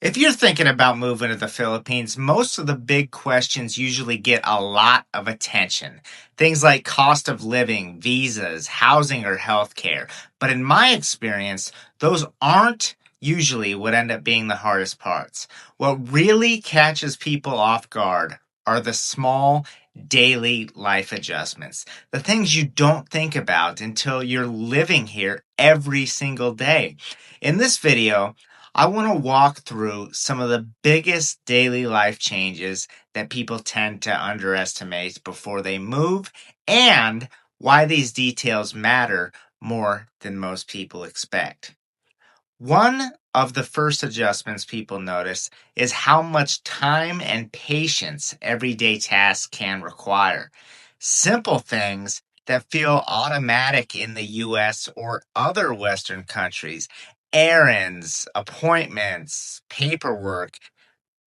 If you're thinking about moving to the Philippines, most of the big questions usually get a lot of attention. Things like cost of living, visas, housing, or healthcare. But in my experience, those aren't usually what end up being the hardest parts. What really catches people off guard are the small daily life adjustments, the things you don't think about until you're living here every single day. In this video, I want to walk through some of the biggest daily life changes that people tend to underestimate before they move and why these details matter more than most people expect. One of the first adjustments people notice is how much time and patience everyday tasks can require. Simple things that feel automatic in the US or other Western countries, errands, appointments, paperwork,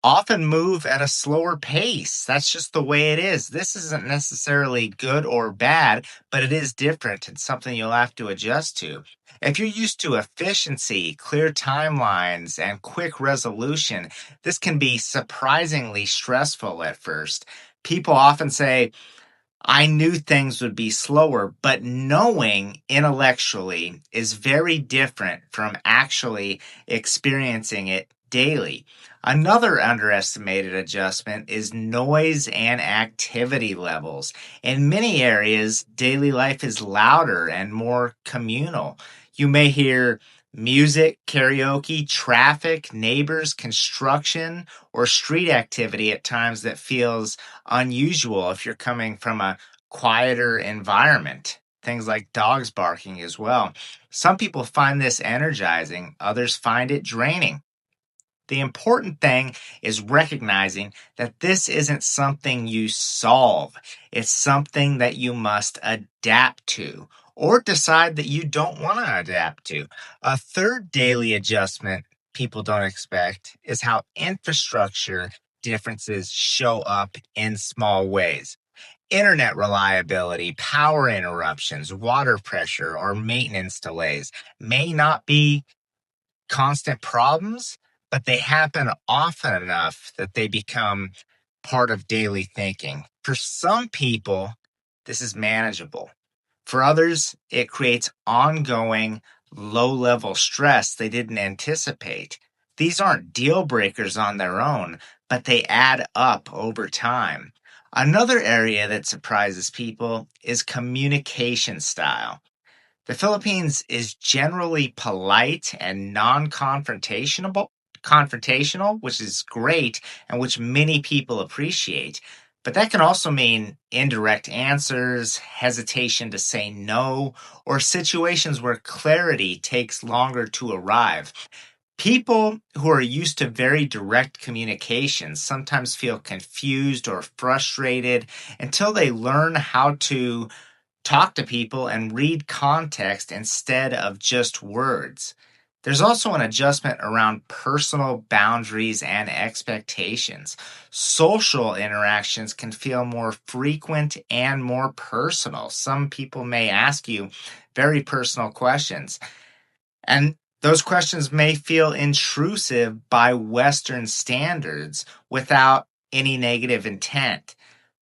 often move at a slower pace. That's just the way it is. This isn't necessarily good or bad, but it is different. It's something you'll have to adjust to. If you're used to efficiency, clear timelines, and quick resolution, this can be surprisingly stressful at first. People often say, I knew things would be slower, but knowing intellectually is very different from actually experiencing it daily. Another underestimated adjustment is noise and activity levels. In many areas, daily life is louder and more communal. You may hear music, karaoke, traffic, neighbors, construction, or street activity at times that feels unusual if you're coming from a quieter environment. Things like dogs barking as well. Some people find this energizing, others find it draining. The important thing is recognizing that this isn't something you solve. It's something that you must adapt to or decide that you don't want to adapt to. A third daily adjustment people don't expect is how infrastructure differences show up in small ways. Internet reliability, power interruptions, water pressure, or maintenance delays may not be constant problems, but they happen often enough that they become part of daily thinking. For some people, this is manageable. For others, it creates ongoing low level stress they didn't anticipate. These aren't deal breakers on their own, but they add up over time. Another area that surprises people is communication style. The Philippines is generally polite and confrontational, which is great and which many people appreciate. But that can also mean indirect answers, hesitation to say no, or situations where clarity takes longer to arrive. People who are used to very direct communication sometimes feel confused or frustrated until they learn how to talk to people and read context instead of just words. There's also an adjustment around personal boundaries and expectations. Social interactions can feel more frequent and more personal. Some people may ask you very personal questions, and those questions may feel intrusive by Western standards without any negative intent.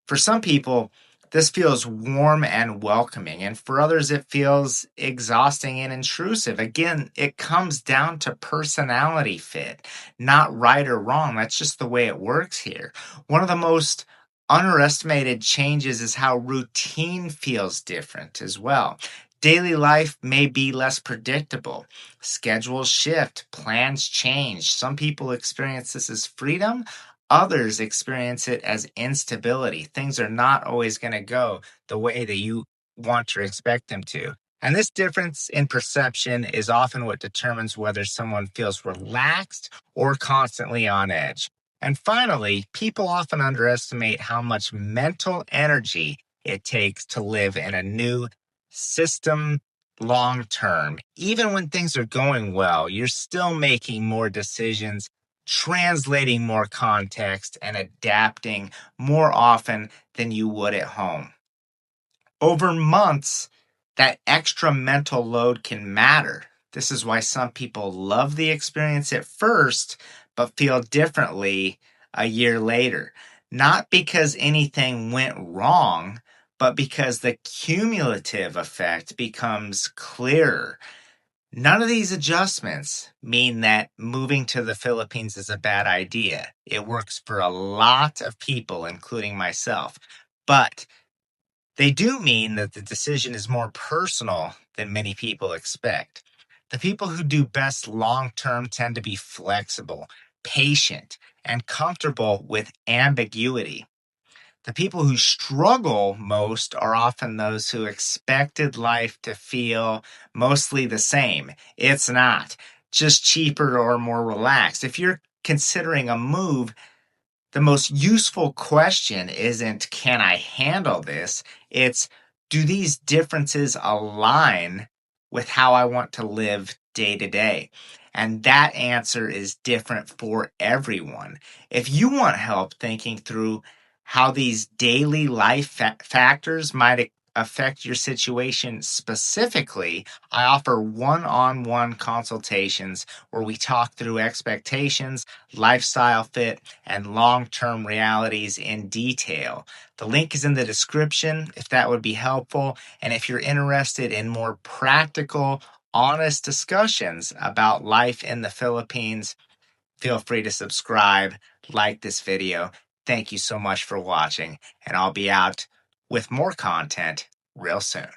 For some people, this feels warm and welcoming, and for others, it feels exhausting and intrusive. Again, it comes down to personality fit, not right or wrong. That's just the way it works here. One of the most underestimated changes is how routine feels different as well. Daily life may be less predictable. Schedules shift, plans change. Some people experience this as freedom, others experience it as instability. Things are not always going to go the way that you want or expect them to. And this difference in perception is often what determines whether someone feels relaxed or constantly on edge. And finally, people often underestimate how much mental energy it takes to live in a new system long term. Even when things are going well, you're still making more decisions, translating more context, and adapting more often than you would at home. Over months, that extra mental load can matter. This is why some people love the experience at first, but feel differently a year later. Not because anything went wrong, but because the cumulative effect becomes clearer. None of these adjustments mean that moving to the Philippines is a bad idea. It works for a lot of people, including myself. But they do mean that the decision is more personal than many people expect. The people who do best long term tend to be flexible, patient, and comfortable with ambiguity. The people who struggle most are often those who expected life to feel mostly the same. It's not, just cheaper or more relaxed. If you're considering a move, the most useful question isn't, can I handle this? It's, do these differences align with how I want to live day to day? And that answer is different for everyone. If you want help thinking through how these daily life factors might affect your situation specifically, I offer one on one consultations where we talk through expectations, lifestyle fit, and long term realities in detail. The link is in the description if that would be helpful. And if you're interested in more practical, honest discussions about life in the Philippines, feel free to subscribe, like this video. Thank you so much for watching, and I'll be out with more content real soon.